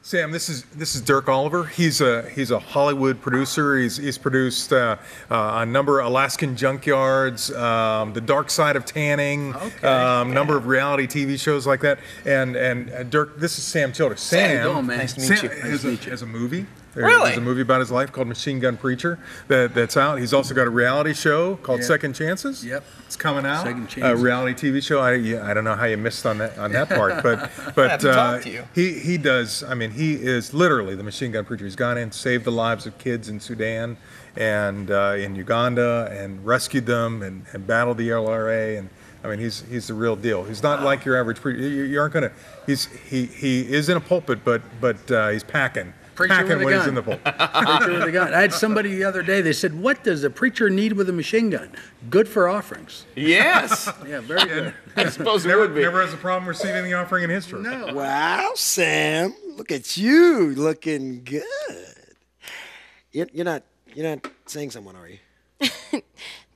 Sam, this is Dirk Oliver. He's a Hollywood producer. He's produced a number of Alaskan Junkyards, The Dark Side of Tanning, number of reality TV shows like that. And Dirk, this is Sam Childers. Sam, how you doing, man? Nice to meet you. Has a movie. Really? There's a movie about his life called Machine Gun Preacher that's out. He's also got a reality show called Second Chances. Yep. It's coming out. Second Chances. A reality TV show. I don't know how you missed on that part, but I have to talk to you. he does. I mean, he is literally the Machine Gun Preacher. He's gone in, saved the lives of kids in Sudan and in Uganda, and rescued them and battled the LRA. And I mean, he's the real deal. He's not like your average preacher. You aren't gonna. He is in a pulpit, but he's packing. Preacher with a when gun. he's in the pulpit. Preacher with a gun. I had somebody the other day, they said, what does a preacher need with a machine gun? Good for offerings. Yes. Yeah, very good. I suppose it Never, would be. never has a problem receiving the offering in his church. No. Wow, Sam, look at you, looking good. You're not saying someone, are you?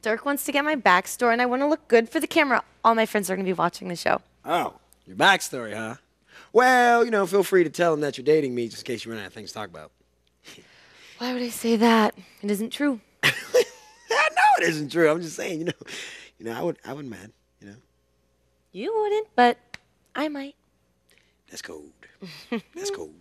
Dirk wants to get my backstory, and I want to look good for the camera. All my friends are going to be watching the show. Oh, your backstory, huh? Well, feel free to tell them that you're dating me just in case you run out of things to talk about. Why would I say that? It isn't true. I know it isn't true. I'm just saying, I wouldn't mind, You wouldn't, but I might. That's cold. That's cold.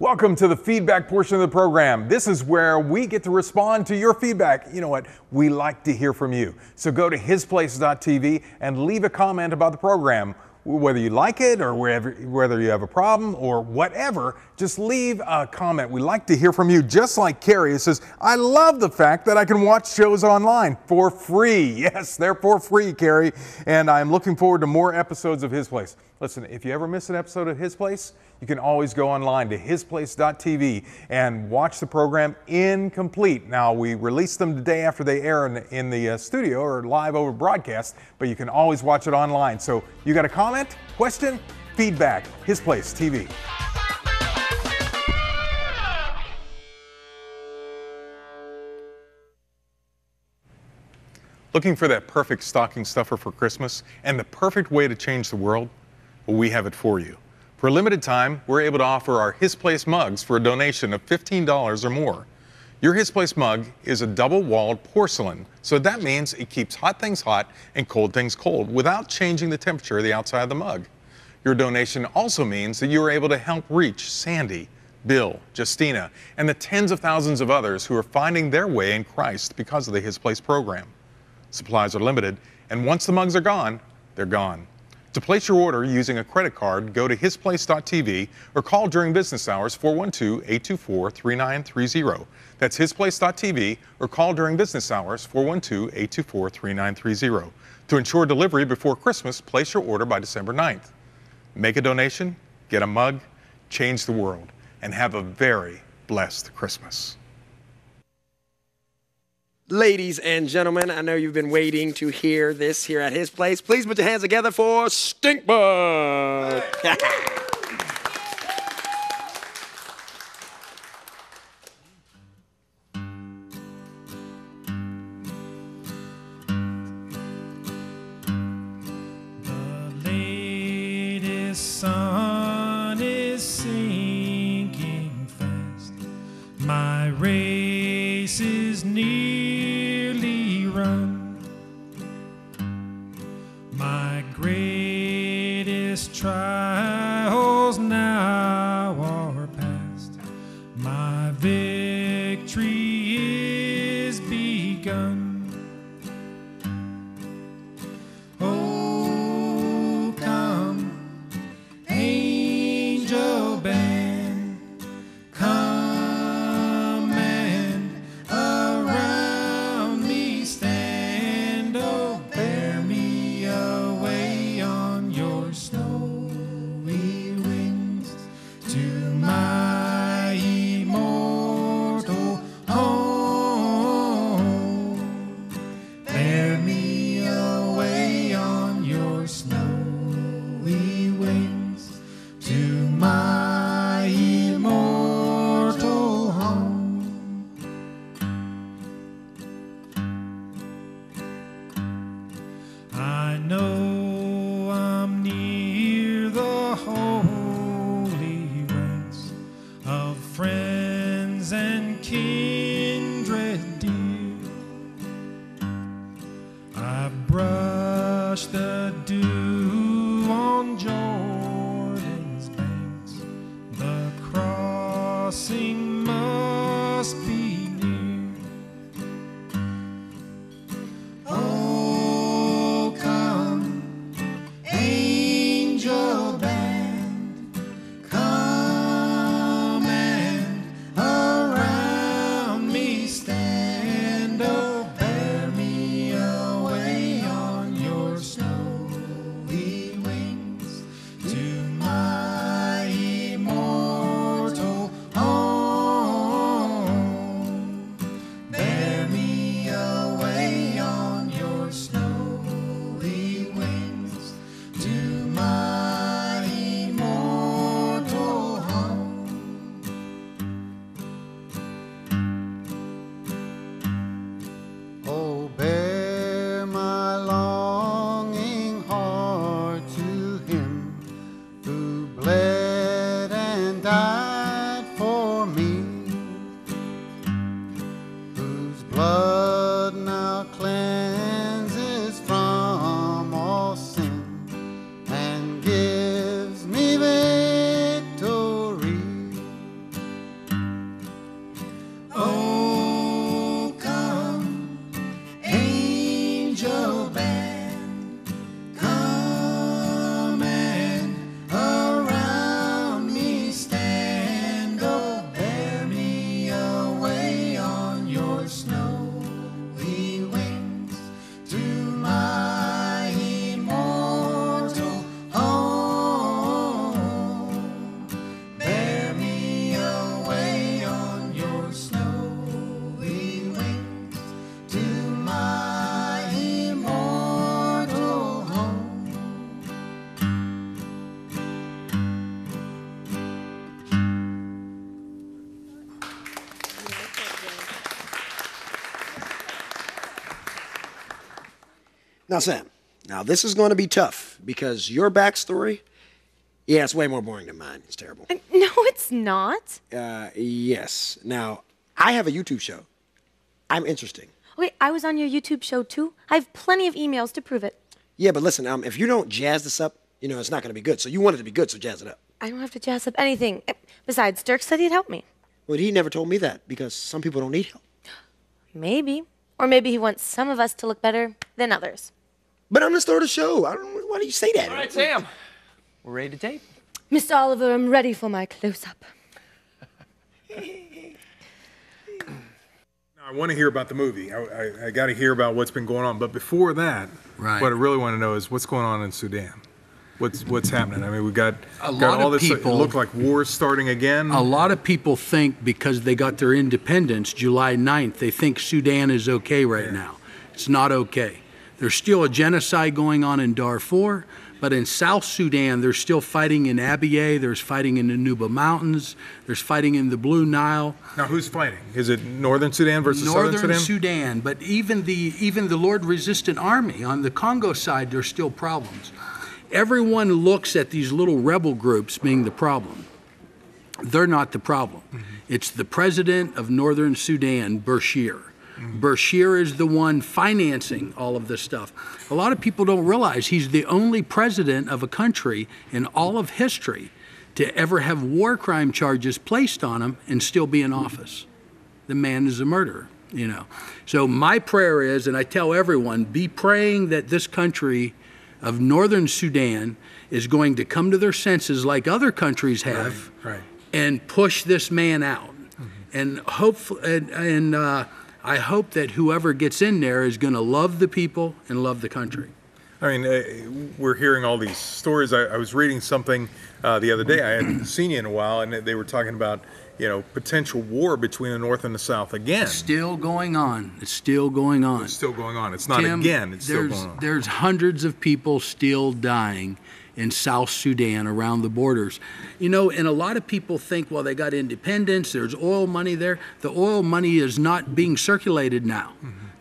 Welcome to the feedback portion of the program. This is where we get to respond to your feedback. You know what? We like to hear from you. So go to hisplace.tv and leave a comment about the program. Whether you like it or whether you have a problem or whatever, just leave a comment. We like to hear from you, just like Carrie, who says, I love the fact that I can watch shows online for free. Yes, they're for free, Carrie, and I'm looking forward to more episodes of His Place. Listen, if you ever miss an episode of His Place, you can always go online to hisplace.tv and watch the program incomplete. Now, we release them the day after they air in the studio or live over broadcast, but you can always watch it online. So you got a comment, question, feedback, His Place TV. Looking for that perfect stocking stuffer for Christmas and the perfect way to change the world? Well, we have it for you. For a limited time, we're able to offer our His Place mugs for a donation of $15 or more. Your His Place mug is a double-walled porcelain, so that means it keeps hot things hot and cold things cold without changing the temperature of the outside of the mug. Your donation also means that you are able to help reach Sandy, Bill, Justina, and the tens of thousands of others who are finding their way in Christ because of the His Place program. Supplies are limited, and once the mugs are gone, they're gone. To place your order using a credit card, go to hisplace.tv or call during business hours 412-824-3930. That's hisplace.tv or call during business hours 412-824-3930. To ensure delivery before Christmas, place your order by December 9th. Make a donation, get a mug, change the world, and have a very blessed Christmas. Ladies and gentlemen, I know you've been waiting to hear this here at His Place. Please put your hands together for Stinkbug. The latest sun is sinking fast. My race is nearly run. My greatest trials now are past. My victory is begun. Oh, come, angel band, come and around me blood now cleanses from all sin and gives me victory. Oh, come, angel band, come and around me stand. Oh, bear me away on your snowy wings to my immortal home. Bear me away on your snowy wings to my immortal home. Now, Sam, now this is going to be tough because your backstory, yeah, it's way more boring than mine. It's terrible. No, it's not. Yes. Now, I have a YouTube show. I'm interesting. Wait, I was on your YouTube show too. I have plenty of emails to prove it. Yeah, but listen, if you don't jazz this up, it's not going to be good. So you want it to be good, so jazz it up. I don't have to jazz up anything. Besides, Dirk said he'd help me. Well, he never told me that because some people don't need help. Maybe. Or maybe he wants some of us to look better than others. But I'm going to start a show. Why do you say that? All right, Sam. We're ready to tape. Mr. Oliver, I'm ready for my close-up. I want to hear about the movie. I got to hear about what's been going on. But before that, Right. what I really want to know is what's going on in Sudan. What's happening? I mean, we got lot all of this. people- It looked like war's starting again. A lot of people think because they got their independence July 9th, they think Sudan is okay right now. It's not okay. There's still a genocide going on in Darfur, but in South Sudan, they're still fighting in Abyei, there's fighting in the Nuba Mountains, there's fighting in the Blue Nile. Now, who's fighting? Is it Northern Sudan versus Northern Southern Sudan, but even the Lord Resistant Army on the Congo side, there's still problems. Everyone looks at these little rebel groups being the problem. They're not the problem. It's the president of Northern Sudan, Bashir. Bashir is the one financing all of this stuff. A lot of people don't realize he's the only president of a country in all of history to ever have war crime charges placed on him and still be in office. The man is a murderer, So my prayer is, and I tell everyone, be praying that this country of Northern Sudan is going to come to their senses like other countries have, Right. and push this man out. And I hope that whoever gets in there is going to love the people and love the country. I mean, we're hearing all these stories. I was reading something the other day. I hadn't seen you in a while, and they were talking about, potential war between the North and the South again. Still going on. It's still going on. It's still going on. It's not Tim, again. It's still going on. There's hundreds of people still dying in South Sudan around the borders. And a lot of people think, well, they got independence, there's oil money there. The oil money is not being circulated now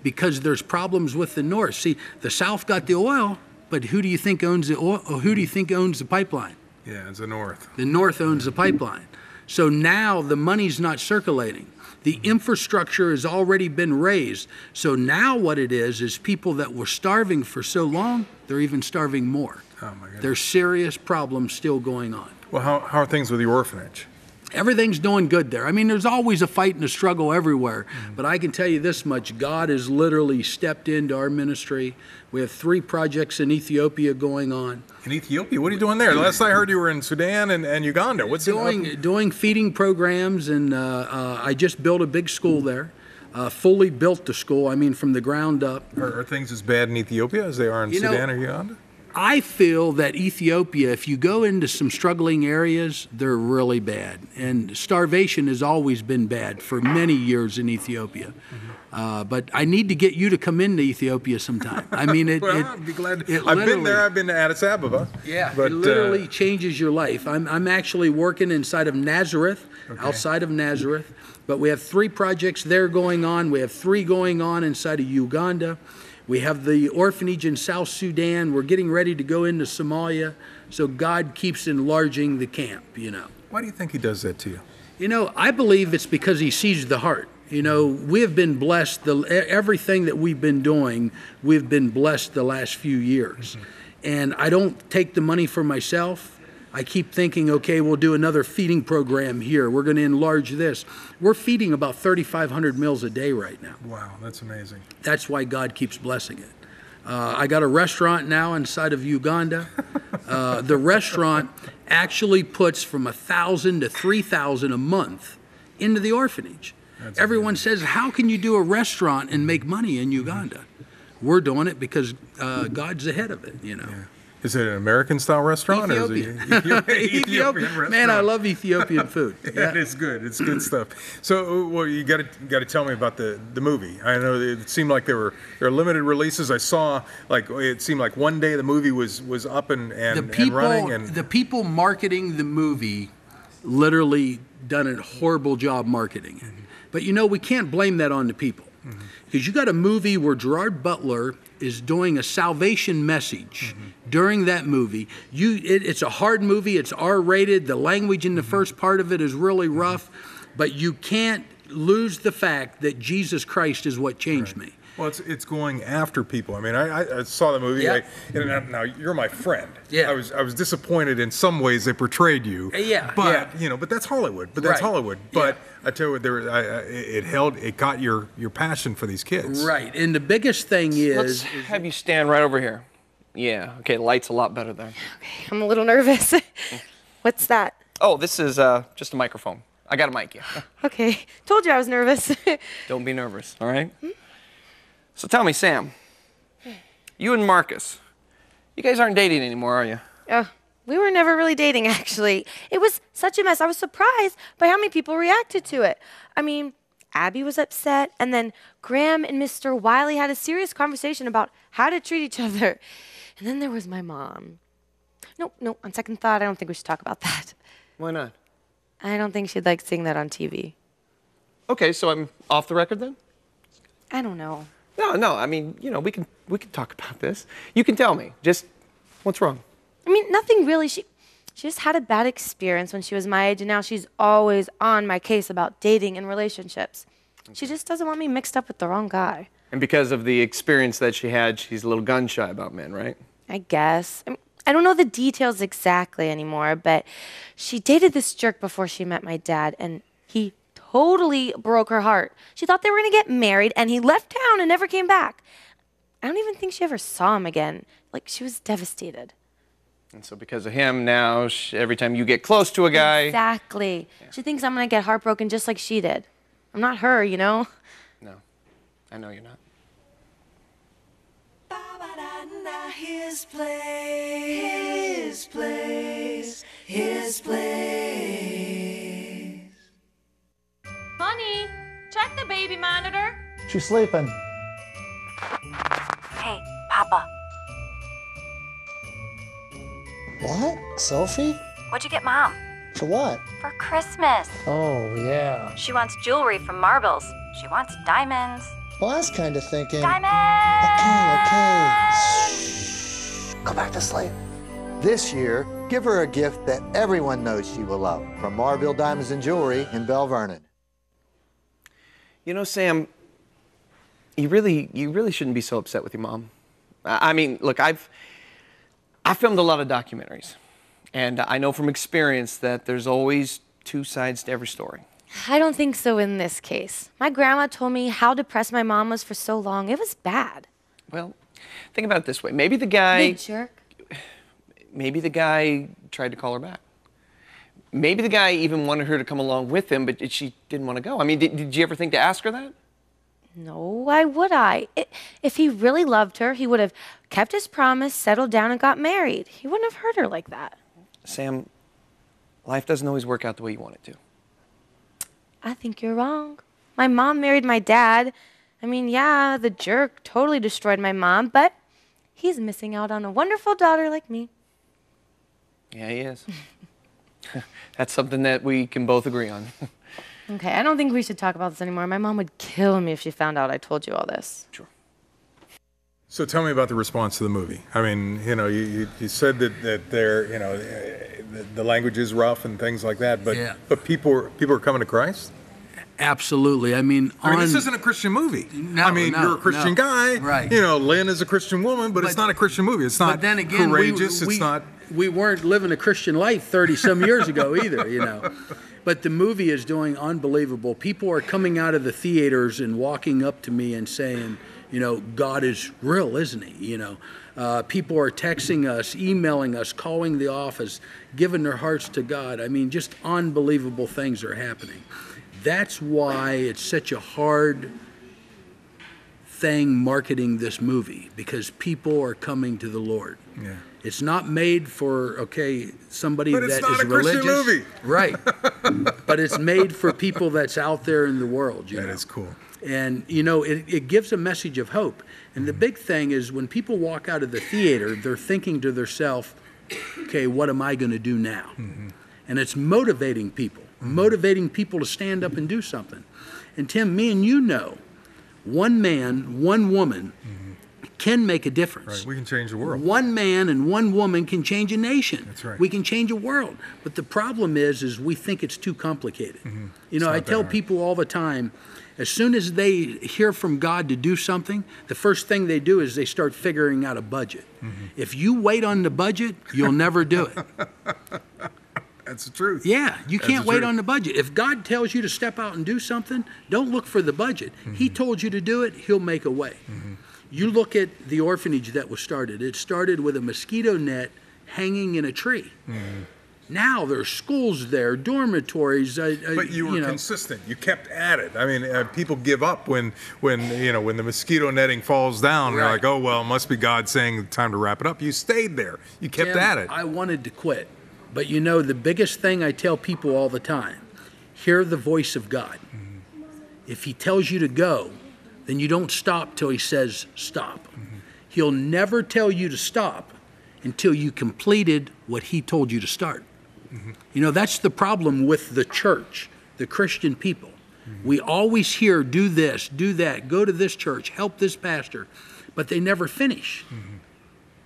because there's problems with the North. See, the South got the oil, but who do you think owns the oil? Or who do you think owns the pipeline? Yeah, it's the North. The North owns the pipeline. So now the money's not circulating. The infrastructure has already been raised. So now what it is people that were starving for so long, they're even starving more. Oh, my goodness. There's serious problems still going on. Well, how are things with the orphanage? Everything's doing good there. I mean, there's always a fight and a struggle everywhere. But I can tell you this much, God has literally stepped into our ministry. We have 3 projects in Ethiopia going on. In Ethiopia? What are you doing there? Last I heard you were in Sudan and Uganda. What's doing feeding programs, and I just built a big school there. Fully built the school, from the ground up. Are things as bad in Ethiopia as they are in Sudan or Uganda? I feel that Ethiopia, if you go into some struggling areas, they're really bad. And starvation has always been bad for many years in Ethiopia. But I need to get you to come into Ethiopia sometime. I'd be glad. I've been there. I've been to Addis Ababa. Yeah, but, it literally changes your life. I'm actually working inside of Nazareth, outside of Nazareth. But we have 3 projects there going on. We have 3 going on inside of Uganda. We have the orphanage in South Sudan. We're getting ready to go into Somalia. So God keeps enlarging the camp, Why do you think he does that to you? I believe it's because he sees the heart. You know, we have been blessed. Everything that we've been doing, we've been blessed the last few years. And I don't take the money for myself. I keep thinking, okay, we'll do another feeding program here. We're going to enlarge this. We're feeding about 3,500 meals a day right now. Wow, that's amazing. That's why God keeps blessing it. I got a restaurant now inside of Uganda. The restaurant actually puts from 1,000 to 3,000 a month into the orphanage. Everyone says, how can you do a restaurant and make money in Uganda? We're doing it because God's ahead of it, you know. Yeah. Is it an American-style restaurant? Ethiopian. Or is it Ethiopian restaurant? Man, I love Ethiopian food. Yeah. It is good. It's good stuff. So, well, you got to tell me about the movie. I know it seemed like there were limited releases. I saw it seemed like one day the movie was up and running. And the people marketing the movie literally done a horrible job marketing it. But you know, we can't blame that on the people. Because you got a movie where Gerard Butler is doing a salvation message during that movie. It's a hard movie. It's R-rated. The language in the first part of it is really rough. But you can't lose the fact that Jesus Christ is what changed me. Well, it's going after people. I mean, I saw the movie. Yeah. Now you're my friend. Yeah. I was disappointed in some ways they portrayed you. Yeah. But you know, but that's Hollywood. But that's Right. Hollywood. But I tell you what, it got your passion for these kids. Right. And the biggest thing Let's have you stand right over here. Yeah. Okay. The light's a lot better there. I'm a little nervous. What's that? Oh, this is just a microphone. I got a mic. Yeah. Okay. Told you I was nervous. Don't be nervous. All right. So tell me, Sam. You and Marcus, you guys aren't dating anymore, are you? We were never really dating, actually. It was such a mess. I was surprised by how many people reacted to it. I mean, Abby was upset, and then Graham and Mr. Wiley had a serious conversation about how to treat each other. And then there was my mom. No, on second thought, I don't think we should talk about that. Why not? I don't think she'd like seeing that on TV. Okay, so I'm off the record then? I don't know. No. I mean, you know, we can talk about this. You can tell me. Just what's wrong? I mean, nothing really. She just had a bad experience when she was my age, and now she's always on my case about dating and relationships. She just doesn't want me mixed up with the wrong guy. And because of the experience that she had, she's a little gun shy about men, right? I guess. I don't know the details exactly anymore, but she dated this jerk before she met my dad, and he totally broke her heart. She thought they were going to get married, and he left town and never came back. I don't even think she ever saw him again. Like, she was devastated. And so because of him, now every time you get close to a guy... Exactly. Yeah. She thinks I'm going to get heartbroken just like she did. I'm not her, you know? No, I know you're not. His place, his place. Honey, check the baby monitor. She's sleeping. Hey, Papa. What? Sophie? What'd you get Mom? For what? For Christmas. Oh, yeah. She wants jewelry from Marbles. She wants diamonds. Well, I was kind of thinking... Diamonds! Okay. Shh. Go back to sleep. This year, give her a gift that everyone knows she will love. From Marville Diamonds and Jewelry in Belle Vernon. You know, Sam, you really shouldn't be so upset with your mom. I mean, look, I filmed a lot of documentaries, and I know from experience that there's always two sides to every story. I don't think so in this case. My grandma told me how depressed my mom was for so long. It was bad. Well, think about it this way. Maybe the guy... The jerk. Maybe the guy tried to call her back. Maybe the guy even wanted her to come along with him, but she didn't want to go. I mean, did you ever think to ask her that? No, why would I? If he really loved her, he would have kept his promise, settled down, and got married. He wouldn't have hurt her like that. Sam, life doesn't always work out the way you want it to. I think you're wrong. My mom married my dad. I mean, yeah, the jerk totally destroyed my mom, but he's missing out on a wonderful daughter like me. Yeah, he is. That's something that we can both agree on. Okay, I don't think we should talk about this anymore. My mom would kill me if she found out I told you all this. Sure. So tell me about the response to the movie. I mean, you know, you said that they're, you know, the language is rough and things like that, but Yeah. but people are coming to Christ? Absolutely. I mean, this isn't a Christian movie. No, you're a Christian guy. Right. Lynn is a Christian woman, but it's not a Christian movie. It's not but then again, courageous. It's not. We weren't living a Christian life 30-some years ago either, But the movie is doing unbelievable. People are coming out of the theaters and walking up to me and saying, God is real, isn't he? People are texting us, emailing us, calling the office, giving their hearts to God. I mean, just unbelievable things are happening. That's why it's such a hard thing marketing this movie, because people are coming to the Lord. Yeah. It's not made for somebody that is religious. But it's not a Christian movie. Right. But it's made for people that's out there in the world. That is cool. And, it gives a message of hope. And the big thing is when people walk out of the theater, they're thinking to themselves, okay, what am I going to do now? Mm-hmm. And it's motivating people to stand up and do something. And Tim, me and one man, one woman can make a difference. Right. We can change the world. One man and one woman can change a nation. That's right. We can change a world. But the problem is we think it's too complicated. Mm-hmm. I tell people all the time, as soon as they hear from God to do something, the first thing they do is they start figuring out a budget. Mm-hmm. If you wait on the budget, you'll never do it. That's the truth. Yeah, you can't wait on the budget. If God tells you to step out and do something, don't look for the budget. Mm-hmm. He told you to do it, he'll make a way. Mm-hmm. You look at the orphanage that was started. It started with a mosquito net hanging in a tree. Mm-hmm. Now there's schools there, dormitories. But you were consistent. You kept at it. People give up when the mosquito netting falls down. Right. They're like, oh well, it must be God saying time to wrap it up. You stayed there. You kept at it. I wanted to quit, but the biggest thing I tell people all the time: hear the voice of God. Mm-hmm. If He tells you to go, then you don't stop till He says stop. Mm-hmm. He'll never tell you to stop until you completed what He told you to start. Mm-hmm. That's the problem with the church, the Christian people. Mm-hmm. We always hear, do this, do that, go to this church, help this pastor, but they never finish. Mm-hmm.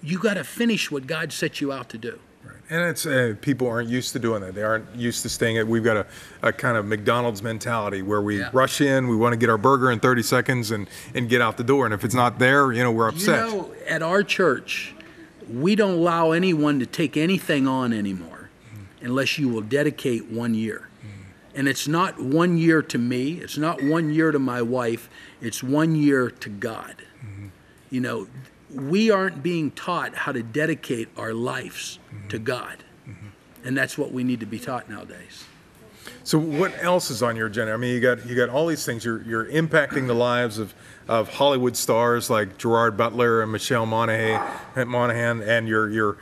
You got to finish what God set you out to do. Right. And it's people aren't used to doing that. They aren't used to staying at. We've got a kind of McDonald's mentality where we rush in, we want to get our burger in 30 seconds and get out the door. And if it's not there, we're upset. At our church, we don't allow anyone to take anything on anymore unless you will dedicate 1 year. And it's not 1 year to me, it's not 1 year to my wife, it's 1 year to God. We aren't being taught how to dedicate our lives to God. And that's what we need to be taught nowadays. So what else is on your agenda? You got all these things. You're impacting the lives of Hollywood stars like Gerard Butler and Michelle Monaghan, and you're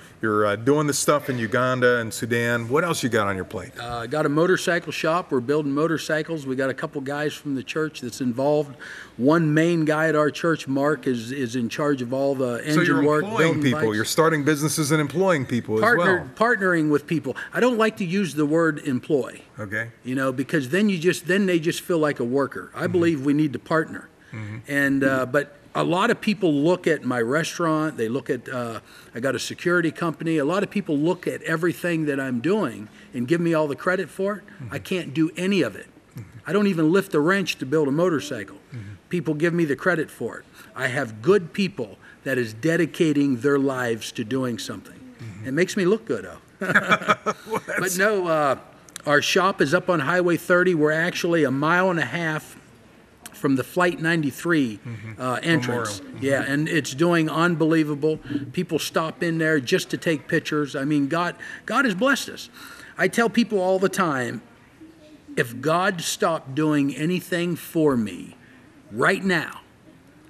doing the stuff in Uganda and Sudan. What else you got on your plate? Got a motorcycle shop. We're building motorcycles. We got a couple guys from the church that's involved. One main guy at our church, Mark, is in charge of all the engine work. So you're employing people. Bikes. You're starting businesses and employing people as well. Partnering with people. I don't like to use the word employ. Okay. Because then they just feel like a worker. I believe we need to partner. Mm-hmm. And but a lot of people look at my restaurant. They look at I got a security company. A lot of people look at everything that I'm doing and give me all the credit for it. Mm-hmm. I can't do any of it. Mm-hmm. I don't even lift a wrench to build a motorcycle. Mm-hmm. People give me the credit for it. I have good people that is dedicating their lives to doing something. Mm-hmm. It makes me look good, well, but no. Our shop is up on Highway 30. We're actually 1.5 miles from the Flight 93 entrance. Mm-hmm. Yeah, and it's doing unbelievable. People stop in there just to take pictures. God has blessed us. I tell people all the time, if God stopped doing anything for me right now,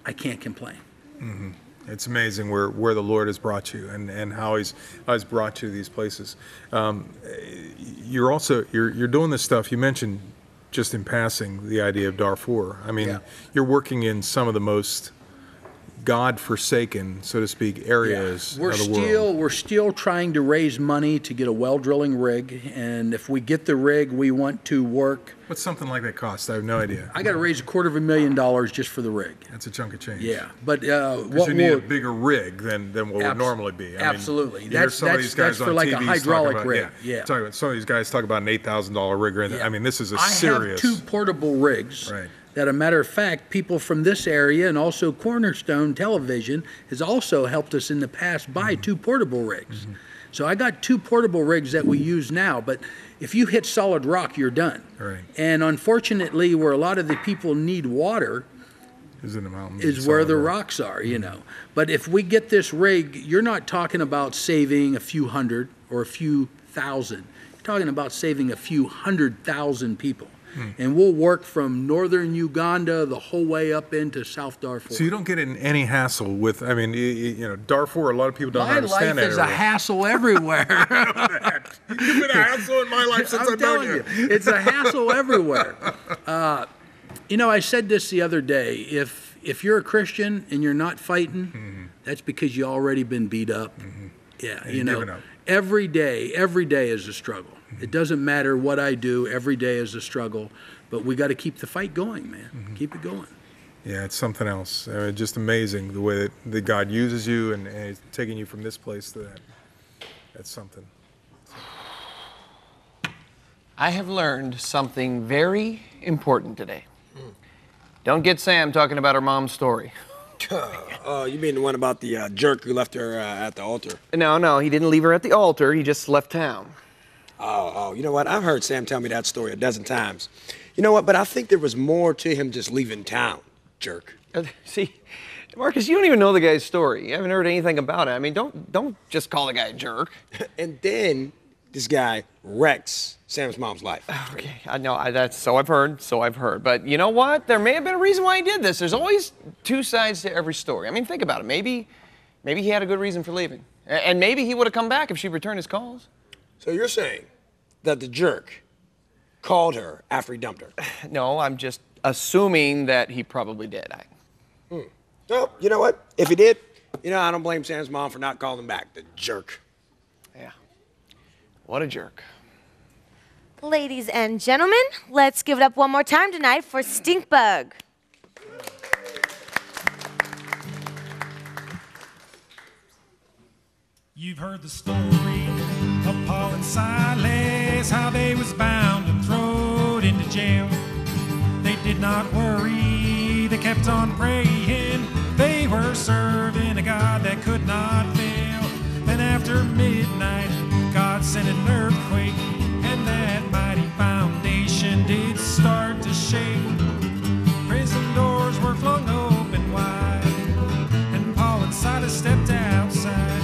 I can't complain. Mm-hmm. It's amazing where the Lord has brought you and how He's brought you to these places. You're doing this stuff. You mentioned just in passing the idea of Darfur. You're working in some of the most God-forsaken, so to speak, areas We're of the world. we're still trying to raise money to get a well drilling rig, and if we get the rig, we want to work. What's something like that cost? I have no idea. I got to raise $250,000 just for the rig. That's a chunk of change. Yeah, but Because you need a bigger rig than what would normally be. Absolutely. You hear some of these guys that's for on like a TV hydraulic talk about, rig. Yeah. Talking about, some of these guys talk about an $8,000 rig. I mean, this is a serious. I have 2 portable rigs. Right. That, a matter of fact, people from this area and also Cornerstone Television has also helped us in the past buy 2 portable rigs. So I got 2 portable rigs that we use now, but if you hit solid rock, you're done. Right. And unfortunately, where a lot of the people need water is in the mountains. Is where the rocks are, you know. But if we get this rig, you're not talking about saving a few hundred or a few thousand. You're talking about saving a few 100,000 people. And we'll work from northern Uganda the whole way up into South Darfur. So you don't get in any hassle with, I mean, you know, Darfur, a lot of people don't understand that. My life is a hassle everywhere. You've been a hassle in my life since I've known you. It's a hassle everywhere. You know, I said this the other day. If you're a Christian and you're not fighting, that's because you already been beat up. Yeah, and you know, every day is a struggle. It doesn't matter what I do, every day is a struggle, but we got to keep the fight going, man. Keep it going. Yeah, it's something else. I mean, just amazing the way that God uses you and he's taking you from this place to that. That's something. I have learned something very important today. Don't get Sam talking about her mom's story. You mean the one about the jerk who left her at the altar? No, he didn't leave her at the altar. He just left town. Oh, you know what? I've heard Sam tell me that story a dozen times. You know what? But I think there was more to him just leaving town, jerk. See, Marcus, you don't even know the guy's story. You haven't heard anything about it. I mean, don't just call the guy a jerk. And then this guy wrecks Sam's mom's life. Okay, I know, that's so I've heard. But you know what? There may have been a reason why he did this. There's always 2 sides to every story. I mean, think about it. Maybe he had a good reason for leaving. And maybe he would have come back if she returned his calls. So you're saying that the jerk called her after he dumped her? No, I'm just assuming that he probably did. Well, you know what? If he did, you know, I don't blame Sam's mom for not calling him back, the jerk. Yeah. What a jerk. Ladies and gentlemen, let's give it up one more time tonight for Stinkbug. You've heard the story of Paul and Silas, how they was bound and thrown into jail. They did not worry, they kept on praying. They were serving a God that could not fail. Then after midnight, God sent an earthquake, and that mighty foundation did start to shake. Prison doors were flung open wide, and Paul and Silas stepped outside.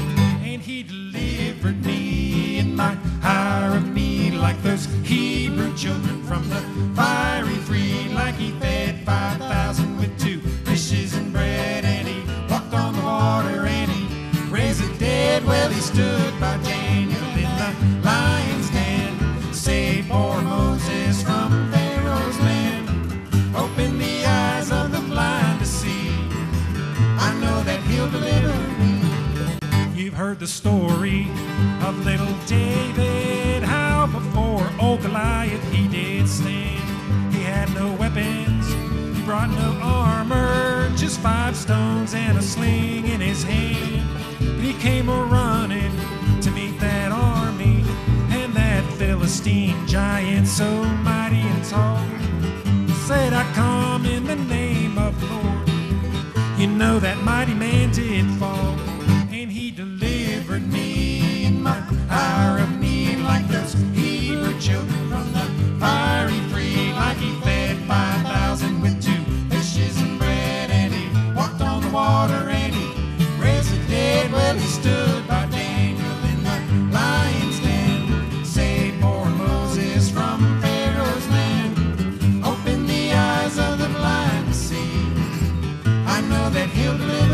He delivered me in my hour of need, like those Hebrew children from the fiery three, like he fed 5,000 with 2 fishes and bread, and he walked on the water, and he raised the dead. Well, he stood by Daniel in the lion's den, saved poor Moses from Pharaoh's land, opened the eyes of the blind to see. I know that he'll deliver me. You've heard the story of little David, how before old Goliath he did stand. He had no weapons, he brought no armor, just 5 stones and a sling in his hand. But he came a-running to meet that army, and that Philistine giant so mighty and tall said, I come in the name of the Lord. You know that mighty man did fall, and he delivered me in my hour of need, like those Hebrew children from the fiery three, like he fed 5,000 with 2 fishes and bread, and he walked on the water, and he raised the dead. Well, he stood by Daniel in the lion's den, saved poor Moses from Pharaoh's land, opened the eyes of the blind to see. I know that he'll deliver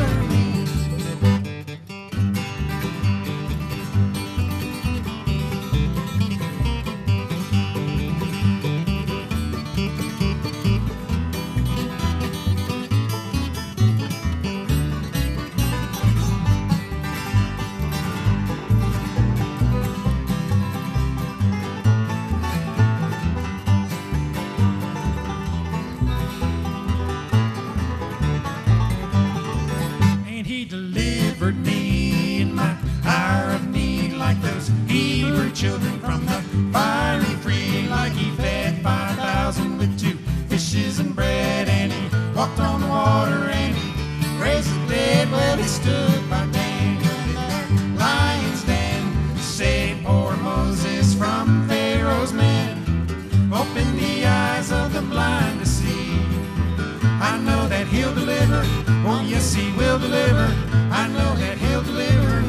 deliver. Oh, yes, he will deliver. I know that he'll deliver me.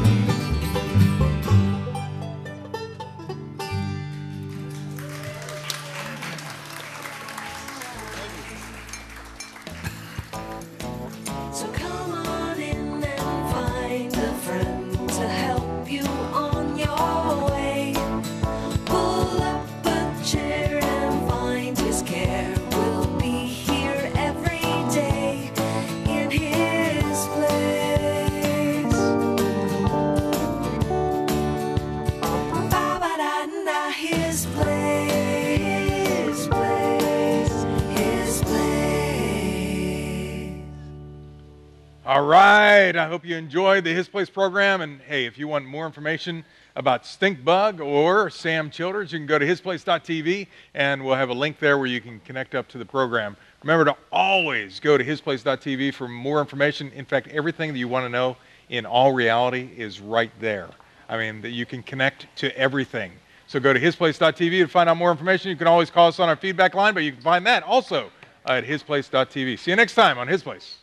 So come on in and find a friend to help you on your way. Pull up a chair and find his care. We'll be here every day in his place. Ba-ba-da-da, his place, his place, his place. All right, I hope you enjoyed the His Place program. And hey, if you want more information about Stinkbug or Sam Childers, you can go to hisplace.tv and we'll have a link there where you can connect up to the program. Remember to always go to hisplace.tv for more information. In fact, everything that you want to know in all reality is right there. I mean, that you can connect to everything. So go to hisplace.tv to find out more information. You can always call us on our feedback line, but you can find that also at hisplace.tv. See you next time on His Place.